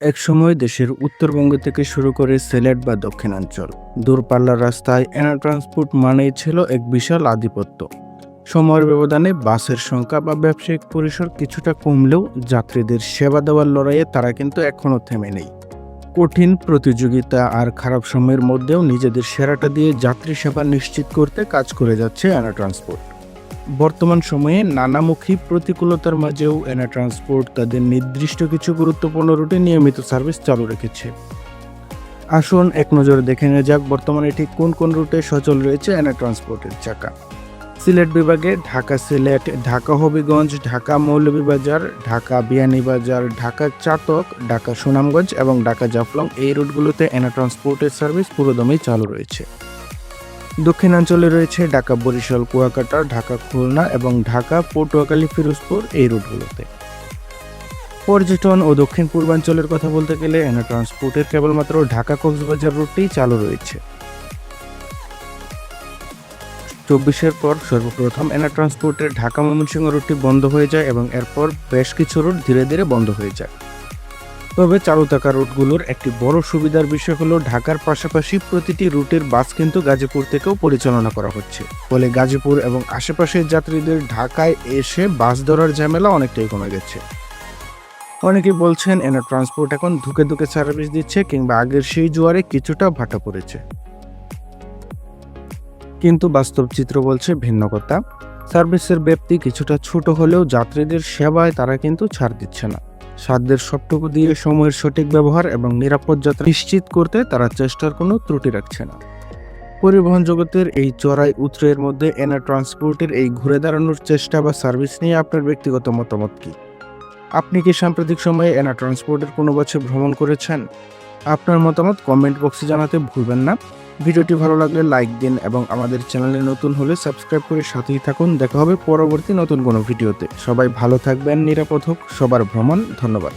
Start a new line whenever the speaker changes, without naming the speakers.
একসময় দেশের উত্তরবঙ্গ থেকে শুরু করে সিলেট বা দক্ষিণাঞ্চল দূরপাল্লার রাস্তায় এনা ট্রান্সপোর্ট মানেই ছিল এক বিশাল আধিপত্য। সময়ের ব্যবধানে বাসের সংখ্যা বা ব্যবসায়িক পরিসর কিছুটা কমলেও যাত্রীদের সেবা দেওয়ার লড়াইয়ে তারা কিন্তু এখনও থেমে নেই। কঠিন প্রতিযোগিতা আর খারাপ সময়ের মধ্যেও নিজেদের সেরাটা দিয়ে যাত্রী সেবা নিশ্চিত করতে কাজ করে যাচ্ছে এনা ট্রান্সপোর্ট। বর্তমান সময়ে নানামুখী প্রতিকূলতার মাঝেও এনা ট্রান্সপোর্ট তাদের নির্দিষ্ট কিছু গুরুত্বপূর্ণ রুটে নিয়মিত সার্ভিস চালু রেখেছে। আসুন এক নজরে দেখে নেওয়া যাক বর্তমানে ঠিক কোন কোন রুটে সচল রয়েছে এনা ট্রান্সপোর্টের চাকা। সিলেট বিভাগে ঢাকা সিলেট, ঢাকা হবিগঞ্জ, ঢাকা মৌলভীবাজার, ঢাকা বিয়ানীবাজার, ঢাকা চাতক, ঢাকা সুনামগঞ্জ এবং ঢাকা জাফলং এই রুটগুলোতে এনা ট্রান্সপোর্টের সার্ভিস পুরোদমে চালু রয়েছে। দক্ষিণাঞ্চলে রয়েছে ঢাকা বরিশাল কুয়াকাটা, ঢাকা খুলনা এবং ঢাকা পটুয়াখালী ফিরোজপুর এই রুটগুলোতে। পর্যটন ও দক্ষিণ পূর্বাঞ্চলের কথা বলতে গেলে এনা ট্রান্সপোর্টের কেবলমাত্র ঢাকা কক্সবাজার রুটটিই চালু রয়েছে। 24-এর পর সর্বপ্রথম এনা ট্রান্সপোর্টের ঢাকা ময়মনসিংহ রুটটি বন্ধ হয়ে যায় এবং এরপর বেশ কিছু রুট ধীরে ধীরে বন্ধ হয়ে যায়। তবে চালু থাকা রুটগুলোর একটি বড় সুবিধার বিষয় হলো ঢাকার পাশাপাশি প্রতিটি রুটের বাস কিন্তু গাজীপুর থেকেও পরিচালনা করা হচ্ছে, ফলে গাজীপুর এবং আশেপাশের যাত্রীদের ঢাকায় এসে বাস ধরার ঝামেলা অনেকটাই কমে গেছে। অনেকেই বলছেন এনা ট্রান্সপোর্ট এখন ধুকে ধুকে সার্ভিস দিচ্ছে কিংবা আগের সেই জোয়ারে কিছুটা ভাটা পড়েছে, কিন্তু বাস্তব চিত্র বলছে ভিন্ন কথা। সার্ভিসের ব্যাপ্তি কিছুটা ছোট হলেও যাত্রীদের সেবায় তারা কিন্তু ছাড় দিচ্ছে না। সাধ্যের সবটুকু দিয়ে সময়ের সঠিক ব্যবহার এবং নিরাপদ যাত্রা নিশ্চিত করতে তারা চেষ্টার কোনো ত্রুটি রাখছে না। পরিবহন জগতের এই চড়াই উতরের মধ্যে এনা ট্রান্সপোর্টের এই ঘুরে দাঁড়ানোর চেষ্টা বা সার্ভিস নিয়ে আপনার ব্যক্তিগত মতামত কি? আপনি কি সাম্প্রতিক সময়ে এনা ট্রান্সপোর্টের কোনো বছর ভ্রমণ করেছেন? আপনার মতামত কমেন্ট বক্সে জানাতে ভুলবেন না। ভিডিওটি ভালো লাগলে লাইক দিন এবং আমাদের চ্যানেলে নতুন হলে সাবস্ক্রাইব করে সাথেই থাকুন। দেখা হবে পরবর্তী নতুন কোনো ভিডিওতে। সবাই ভালো থাকবেন, নিরাপদ হোক সবার ভ্রমণ। ধন্যবাদ।